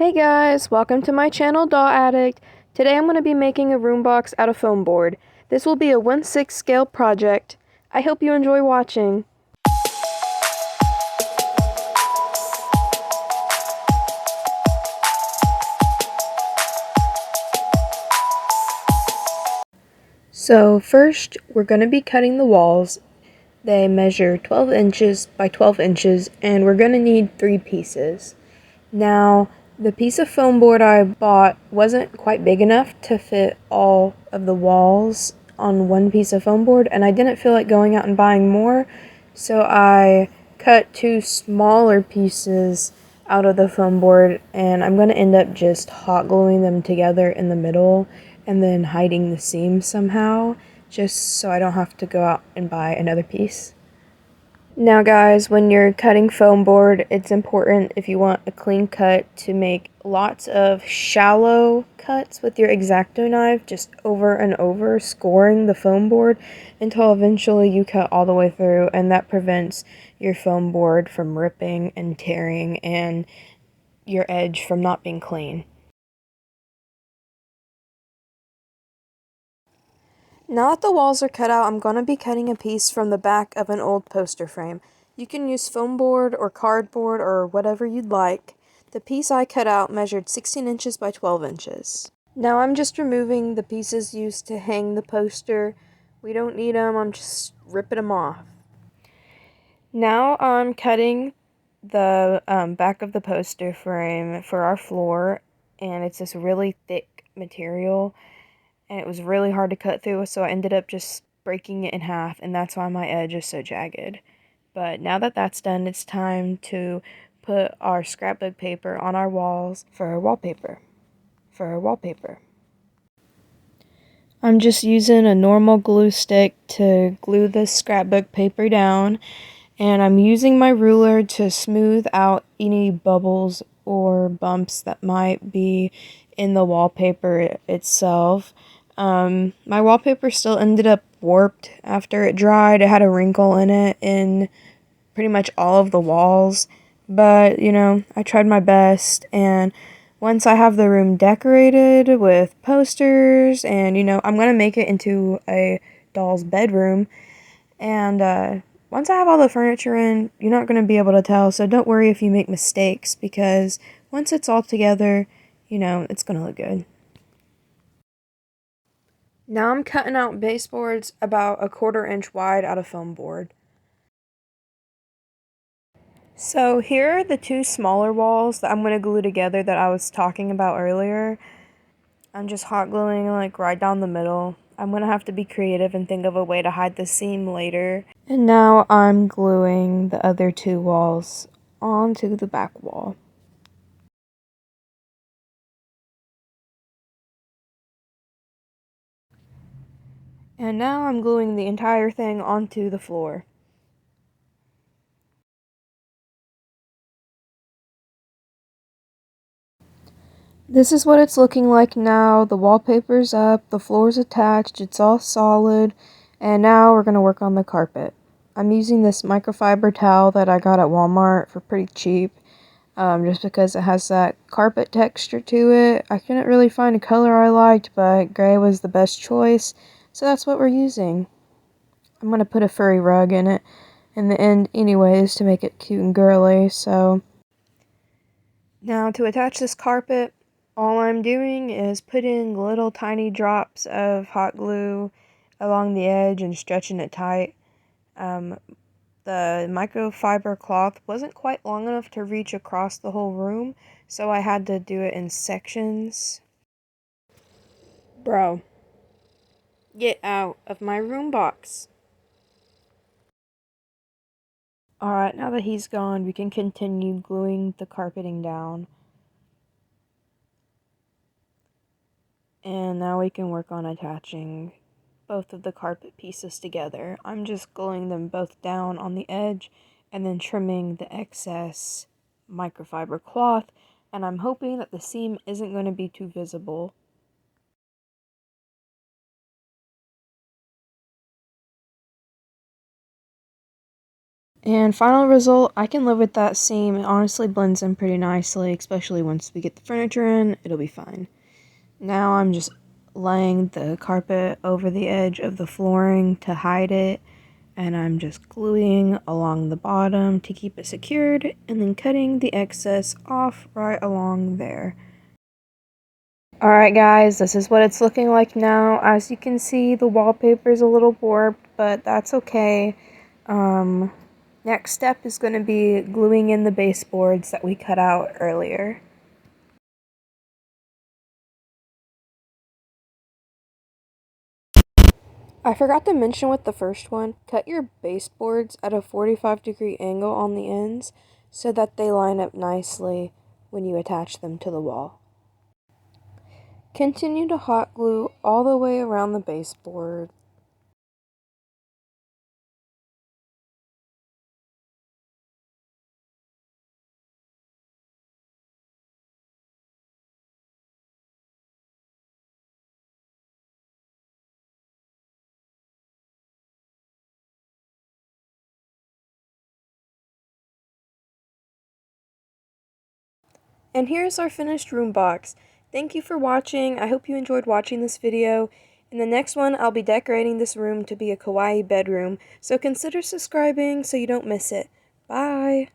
Hey guys, welcome to my channel, Doll Addict. Today I'm going to be making a room box out of foam board. This will be a 1/6 scale project. I hope you enjoy watching. So first, we're going to be cutting the walls. They measure 12 inches by 12 inches, and we're going to need 3 pieces. Now, the piece of foam board I bought wasn't quite big enough to fit all of the walls on one piece of foam board, and I didn't feel like going out and buying more, so I cut 2 smaller pieces out of the foam board, and I'm going to end up just hot gluing them together in the middle and then hiding the seams somehow, just so I don't have to go out and buy another piece. Now guys, when you're cutting foam board, it's important, if you want a clean cut, to make lots of shallow cuts with your X-Acto knife, just over and over, scoring the foam board until eventually you cut all the way through, and that prevents your foam board from ripping and tearing and your edge from not being clean. Now that the walls are cut out, I'm going to be cutting a piece from the back of an old poster frame. You can use foam board or cardboard or whatever you'd like. The piece I cut out measured 16 inches by 12 inches. Now I'm just removing the pieces used to hang the poster. We don't need them, I'm just ripping them off. Now I'm cutting the back of the poster frame for our floor, and it's this really thick material. And it was really hard to cut through, so I ended up just breaking it in half, and that's why my edge is so jagged. But now that that's done, it's time to put our scrapbook paper on our walls for our wallpaper. I'm just using a normal glue stick to glue the scrapbook paper down, and I'm using my ruler to smooth out any bubbles or bumps that might be in the wallpaper itself. My wallpaper still ended up warped after it dried. It had a wrinkle in it in pretty much all of the walls, but I tried my best, and once I have the room decorated with posters and I'm gonna make it into a doll's bedroom, and once I have all the furniture in, you're not gonna be able to tell, so don't worry if you make mistakes, because once it's all together, it's gonna look good. Now I'm cutting out baseboards about 1/4 inch wide out of foam board. So here are the 2 smaller walls that I'm going to glue together that I was talking about earlier. I'm just hot gluing like right down the middle. I'm going to have to be creative and think of a way to hide the seam later. And now I'm gluing the other 2 walls onto the back wall. And now I'm gluing the entire thing onto the floor. This is what it's looking like now. The wallpaper's up, the floor's attached, it's all solid, and now we're going to work on the carpet. I'm using this microfiber towel that I got at Walmart for pretty cheap, just because it has that carpet texture to it. I couldn't really find a color I liked, but gray was the best choice, so that's what we're using. I'm going to put a furry rug in it in the end anyways to make it cute and girly, so... Now to attach this carpet, all I'm doing is putting little tiny drops of hot glue along the edge and stretching it tight. The microfiber cloth wasn't quite long enough to reach across the whole room, so I had to do it in sections. Bro, get out of my room box. Alright, now that he's gone, we can continue gluing the carpeting down. And now we can work on attaching both of the carpet pieces together. I'm just gluing them both down on the edge and then trimming the excess microfiber cloth, and I'm hoping that the seam isn't going to be too visible. And final result, I can live with that seam. It honestly blends in pretty nicely, especially once we get the furniture in, it'll be fine. Now I'm just laying the carpet over the edge of the flooring to hide it, and I'm just gluing along the bottom to keep it secured, and then cutting the excess off right along there. Alright guys, this is what it's looking like now. As you can see, the wallpaper is a little warped, but that's okay. Next step is going to be gluing in the baseboards that we cut out earlier. I forgot to mention with the first one, cut your baseboards at a 45-degree angle on the ends so that they line up nicely when you attach them to the wall. Continue to hot glue all the way around the baseboard. And here's our finished room box. Thank you for watching. I hope you enjoyed watching this video. In the next one, I'll be decorating this room to be a kawaii bedroom, so consider subscribing so you don't miss it. Bye!